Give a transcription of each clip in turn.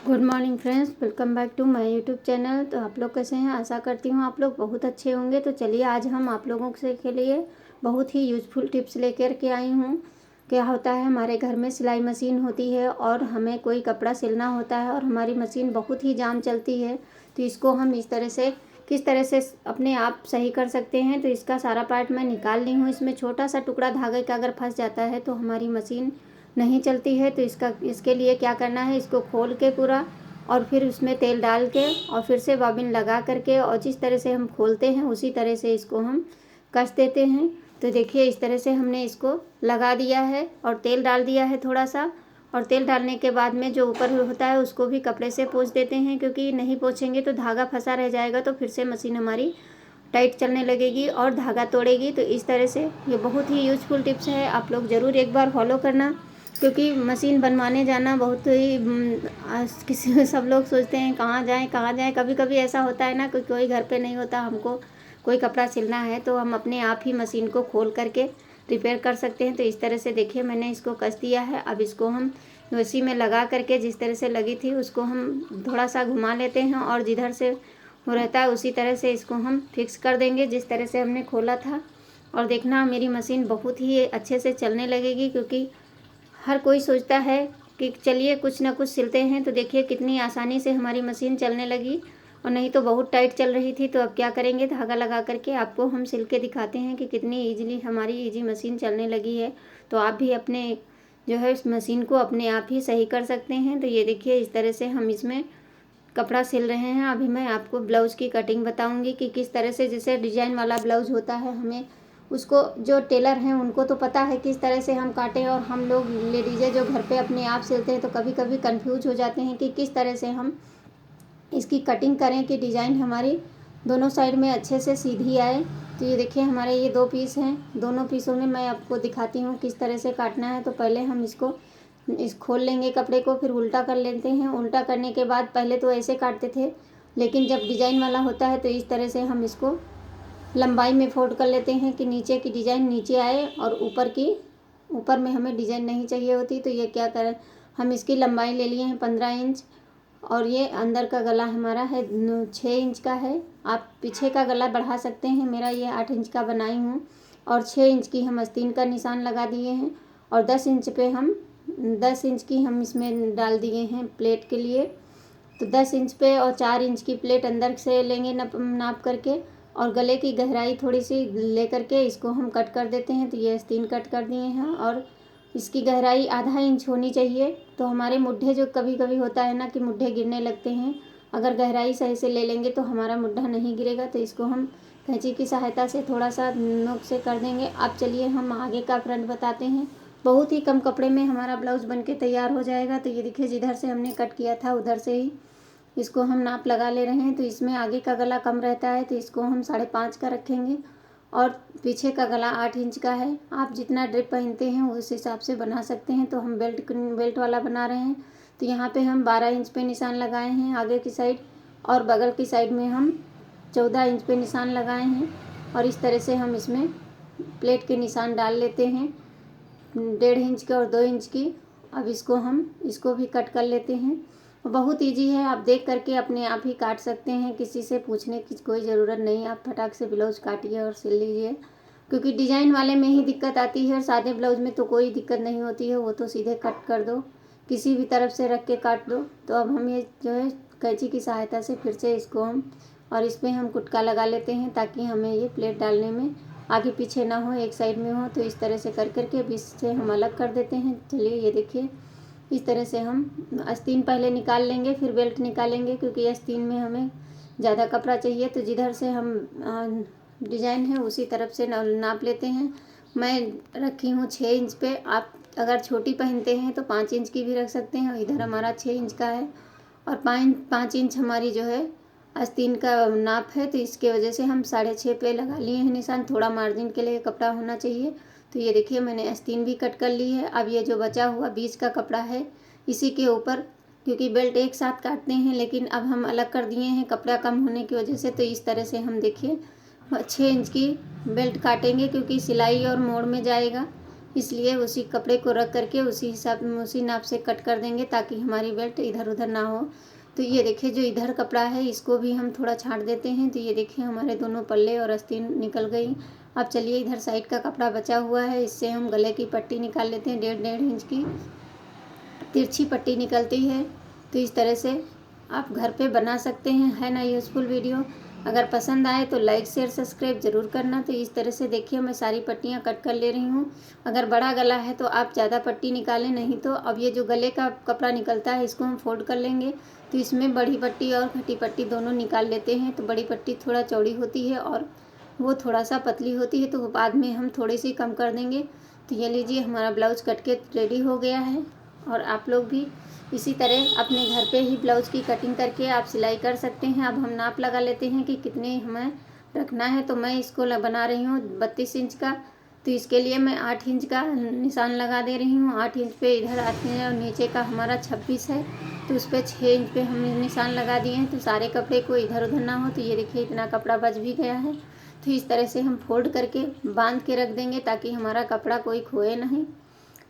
Good morning friends, welcome back to my YouTube channel. तो आप लोग कैसे हैं? आशा करती हूँ आप लोग बहुत अच्छे होंगे। तो चलिए आज हम आप लोगों से के लिए बहुत ही यूज़फुल टिप्स लेकर के आई हूँ। क्या होता है, हमारे घर में सिलाई मशीन होती है और हमें कोई कपड़ा सिलना होता है और हमारी मशीन बहुत ही जाम चलती है। तो इसको हम किस तरह से अपने आप सही कर सकते हैं। तो इसका सारा पार्ट मैं निकाल ली हूँ। इसमें छोटा सा टुकड़ा धागे का अगर फंस जाता है तो हमारी मशीन नहीं चलती है। तो इसके लिए क्या करना है, इसको खोल के पूरा और फिर उसमें तेल डाल के और फिर से बॉबिन लगा करके और जिस तरह से हम खोलते हैं उसी तरह से इसको हम कस देते हैं। तो देखिए इस तरह से हमने इसको लगा दिया है और तेल डाल दिया है थोड़ा सा। और तेल डालने के बाद में जो ऊपर होता है उसको भी कपड़े से पोंछ देते हैं, क्योंकि नहीं पोंछेंगे तो धागा फंसा रह जाएगा, तो फिर से मशीन हमारी टाइट चलने लगेगी और धागा तोड़ेगी। तो इस तरह से ये बहुत ही यूज़फुल टिप्स है, आप लोग ज़रूर एक बार फॉलो करना। क्योंकि मशीन बनवाने जाना बहुत ही किसी सब लोग सोचते हैं कहाँ जाएं। कभी कभी ऐसा होता है ना कि कोई घर पे नहीं होता, हमको कोई कपड़ा सिलना है तो हम अपने आप ही मशीन को खोल करके रिपेयर कर सकते हैं। तो इस तरह से देखिए मैंने इसको कस दिया है। अब इसको हम उसी में लगा करके जिस तरह से लगी थी उसको हम थोड़ा सा घुमा लेते हैं और जिधर से हो रहता है उसी तरह से इसको हम फिक्स कर देंगे जिस तरह से हमने खोला था। और देखना मेरी मशीन बहुत ही अच्छे से चलने लगेगी, क्योंकि हर कोई सोचता है कि चलिए कुछ ना कुछ सिलते हैं। तो देखिए कितनी आसानी से हमारी मशीन चलने लगी, और नहीं तो बहुत टाइट चल रही थी। तो अब क्या करेंगे, धागा लगा करके आपको हम सिल के दिखाते हैं कि कितनी ईजिली हमारी ईजी मशीन चलने लगी है। तो आप भी अपने जो है इस मशीन को अपने आप ही सही कर सकते हैं। तो ये देखिए इस तरह से हम इसमें कपड़ा सिल रहे हैं। अभी मैं आपको ब्लाउज़ की कटिंग बताऊंगी कि किस तरह से, जैसे डिजाइन वाला ब्लाउज़ होता है, हमें उसको जो टेलर हैं उनको तो पता है किस तरह से हम काटें, और हम लोग लेडीज़ें जो घर पे अपने आप सिलते हैं तो कभी कभी कंफ्यूज हो जाते हैं कि किस तरह से हम इसकी कटिंग करें कि डिज़ाइन हमारी दोनों साइड में अच्छे से सीधी आए। तो ये देखिए हमारे ये 2 पीस हैं, दोनों पीसों में मैं आपको दिखाती हूँ किस तरह से काटना है। तो पहले हम इस खोल लेंगे कपड़े को, फिर उल्टा कर लेते हैं। उल्टा करने के बाद पहले तो ऐसे काटते थे, लेकिन जब डिज़ाइन वाला होता है तो इस तरह से हम इसको लंबाई में फोल्ड कर लेते हैं कि नीचे की डिज़ाइन नीचे आए और ऊपर में हमें डिज़ाइन नहीं चाहिए होती। तो ये क्या करें, हम इसकी लंबाई ले लिए हैं 15 इंच, और ये अंदर का गला हमारा है 6 इंच का है। आप पीछे का गला बढ़ा सकते हैं, मेरा ये 8 इंच का बनाई हूँ। और 6 इंच की हम आस्तीन का निशान लगा दिए हैं, और 10 इंच की हम इसमें डाल दिए हैं प्लेट के लिए। तो 10 इंच पे और 4 इंच की प्लेट अंदर से लेंगे नाप करके, और गले की गहराई थोड़ी सी ले करके इसको हम कट कर देते हैं। तो ये आस्तीन कट कर दिए हैं, और इसकी गहराई आधा इंच होनी चाहिए। तो हमारे मुड्ढे जो कभी कभी होता है ना कि मुड्ढे गिरने लगते हैं, अगर गहराई सही से ले लेंगे तो हमारा मुड्ढा नहीं गिरेगा। तो इसको हम कैंची की सहायता से थोड़ा सा नोक से कर देंगे। अब चलिए हम आगे का फ्रंट बताते हैं। बहुत ही कम कपड़े में हमारा ब्लाउज़ बन के तैयार हो जाएगा। तो ये देखिए जिधर से हमने कट किया था उधर से ही इसको हम नाप लगा ले रहे हैं। तो इसमें आगे का गला कम रहता है तो इसको हम 5.5 का रखेंगे, और पीछे का गला 8 इंच का है। आप जितना ड्रेप पहनते हैं उस हिसाब से बना सकते हैं। तो हम बेल्ट वाला बना रहे हैं। तो यहाँ पे हम 12 इंच पे निशान लगाए हैं आगे की साइड, और बगल की साइड में हम 14 इंच पे निशान लगाए हैं। और इस तरह से हम इसमें प्लेट के निशान डाल लेते हैं 1.5 इंच के और 2 इंच की। अब इसको भी कट कर लेते हैं। बहुत इजी है, आप देख करके अपने आप ही काट सकते हैं, किसी से पूछने की कोई ज़रूरत नहीं। आप फटाक से ब्लाउज़ काटिए और सिल लीजिए, क्योंकि डिज़ाइन वाले में ही दिक्कत आती है। सादे ब्लाउज़ में तो कोई दिक्कत नहीं होती है, वो तो सीधे कट कर दो, किसी भी तरफ से रख के काट दो। तो अब हम ये जो है कैंची की सहायता से फिर से इसको और इस पर हम कुटका लगा लेते हैं, ताकि हमें ये प्लेट डालने में आगे पीछे ना हो, एक साइड में हो। तो इस तरह से कर करके बीच से हम अलग कर देते हैं। चलिए ये देखिए इस तरह से हम आस्तीन पहले निकाल लेंगे, फिर बेल्ट निकालेंगे, क्योंकि आस्तीन में हमें ज़्यादा कपड़ा चाहिए। तो जिधर से हम डिज़ाइन है उसी तरफ से नाप लेते हैं। मैं रखी हूँ 6 इंच पे, आप अगर छोटी पहनते हैं तो 5 इंच की भी रख सकते हैं। इधर हमारा 6 इंच का है, और 5 इंच हमारी जो है आस्तीन का नाप है। तो इसके वजह से हम 6.5 पे लगा लिए हैं निशान, थोड़ा मार्जिन के लिए कपड़ा होना चाहिए। तो ये देखिए मैंने आस्तीन भी कट कर ली है। अब ये जो बचा हुआ बीच का कपड़ा है इसी के ऊपर, क्योंकि बेल्ट एक साथ काटते हैं, लेकिन अब हम अलग कर दिए हैं कपड़ा कम होने की वजह से। तो इस तरह से हम देखिए 6 इंच की बेल्ट काटेंगे, क्योंकि सिलाई और मोड़ में जाएगा। इसलिए उसी कपड़े को रख करके उसी हिसाब उसी नाप से कट कर देंगे ताकि हमारी बेल्ट इधर उधर ना हो। तो ये देखिए जो इधर कपड़ा है इसको भी हम थोड़ा छाँट देते हैं। तो ये देखिए हमारे दोनों पल्ले और आस्तीन निकल गई। अब चलिए इधर साइड का कपड़ा बचा हुआ है, इससे हम गले की पट्टी निकाल लेते हैं। 1.5 इंच की तिरछी पट्टी निकलती है। तो इस तरह से आप घर पे बना सकते हैं। है ना यूज़फुल वीडियो? अगर पसंद आए तो लाइक शेयर सब्सक्राइब ज़रूर करना। तो इस तरह से देखिए मैं सारी पट्टियाँ कट कर ले रही हूँ। अगर बड़ा गला है तो आप ज़्यादा पट्टी निकालें, नहीं तो अब ये जो गले का कपड़ा निकलता है इसको हम फोल्ड कर लेंगे। तो इसमें बड़ी पट्टी और खटी पट्टी दोनों निकाल लेते हैं। तो बड़ी पट्टी थोड़ा चौड़ी होती है और वो थोड़ा सा पतली होती है, तो बाद में हम थोड़ी सी कम कर देंगे। तो ये लीजिए हमारा ब्लाउज कट के रेडी हो गया है। और आप लोग भी इसी तरह अपने घर पे ही ब्लाउज़ की कटिंग करके आप सिलाई कर सकते हैं। अब हम नाप लगा लेते हैं कि कितने हमें रखना है। तो मैं इसको बना रही हूँ 32 इंच का। तो इसके लिए मैं 8 इंच का निशान लगा दे रही हूँ। 8 इंच पे इधर आते हैं और नीचे का हमारा 26 है, तो उस पर 6 इंच पे हमने निशान लगा दिए हैं। तो सारे कपड़े को इधर उधर ना हो। तो ये देखिए इतना कपड़ा बच भी गया है। तो इस तरह से हम फोल्ड करके बांध के रख देंगे ताकि हमारा कपड़ा कोई खोए नहीं।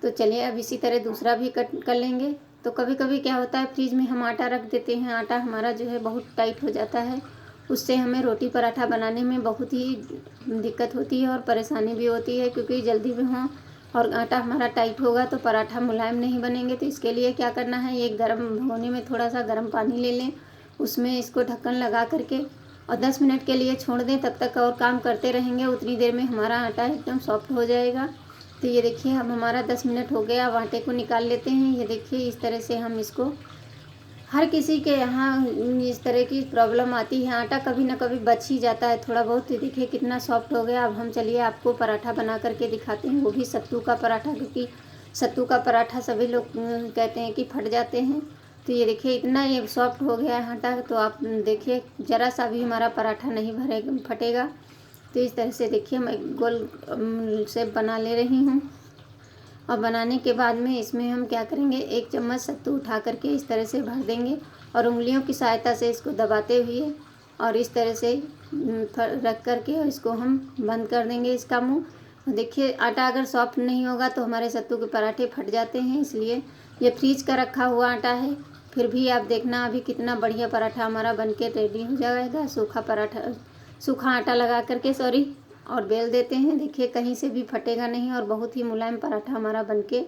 तो चलिए अब इसी तरह दूसरा भी कट कर लेंगे। तो कभी कभी क्या होता है फ्रिज में हम आटा रख देते हैं, आटा हमारा जो है बहुत टाइट हो जाता है, उससे हमें रोटी पराठा बनाने में बहुत ही दिक्कत होती है और परेशानी भी होती है, क्योंकि जल्दी में हो और आटा हमारा टाइट होगा तो पराठा मुलायम नहीं बनेंगे। तो इसके लिए क्या करना है, एक गर्म भगोने में थोड़ा सा गर्म पानी ले लें, उसमें इसको ढक्कन लगा करके और 10 मिनट के लिए छोड़ दें। तब तक और काम करते रहेंगे, उतनी देर में हमारा आटा एकदम सॉफ्ट हो जाएगा। तो ये देखिए अब हमारा 10 मिनट हो गया। अब आटे को निकाल लेते हैं। ये देखिए इस तरह से हम इसको, हर किसी के यहाँ इस तरह की प्रॉब्लम आती है, आटा कभी ना कभी बच ही जाता है थोड़ा बहुत। तो देखिए कितना सॉफ्ट हो गया। अब हम चलिए आपको पराठा बना करके दिखाते हैं, वो भी सत्तू का पराठा, क्योंकि सत्तू का पराठा सभी लोग कहते हैं कि फट जाते हैं। तो ये देखिए इतना ये सॉफ्ट हो गया है आटा। तो आप देखिए ज़रा सा भी हमारा पराठा नहीं फटेगा। तो इस तरह से देखिए मैं गोल शेप बना ले रही हूँ। और बनाने के बाद में इसमें हम क्या करेंगे, 1 चम्मच सत्तू उठा करके इस तरह से भर देंगे और उंगलियों की सहायता से इसको दबाते हुए और इस तरह से रख करके इसको हम बंद कर देंगे इसका मुंह। देखिए आटा अगर सॉफ्ट नहीं होगा तो हमारे सत्तू के पराठे फट जाते हैं, इसलिए ये फ्रीज का रखा हुआ आटा है। फिर भी आप देखना अभी कितना बढ़िया पराठा हमारा बनके रेडी हो जाएगा। सूखा आटा लगा करके और बेल देते हैं। देखिए कहीं से भी फटेगा नहीं और बहुत ही मुलायम पराठा हमारा बनके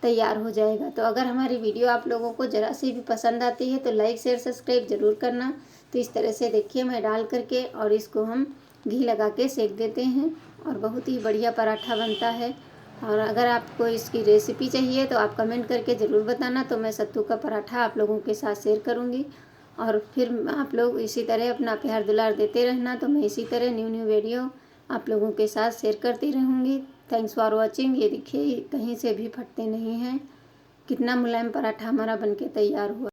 तैयार हो जाएगा। तो अगर हमारी वीडियो आप लोगों को ज़रा सी भी पसंद आती है तो लाइक शेयर सब्सक्राइब ज़रूर करना। तो इस तरह से देखिए मैं डाल करके और इसको हम घी लगा के सेक देते हैं और बहुत ही बढ़िया पराठा बनता है। और अगर आपको इसकी रेसिपी चाहिए तो आप कमेंट करके ज़रूर बताना, तो मैं सत्तू का पराठा आप लोगों के साथ शेयर करूँगी। और फिर आप लोग इसी तरह अपना प्यार दुलार देते रहना। तो मैं इसी तरह न्यू वीडियो आप लोगों के साथ शेयर करती रहूँगी। Thanks for watching. ये देखिए कहीं से भी फटते नहीं हैं, कितना मुलायम पराठा हमारा बनके तैयार हुआ।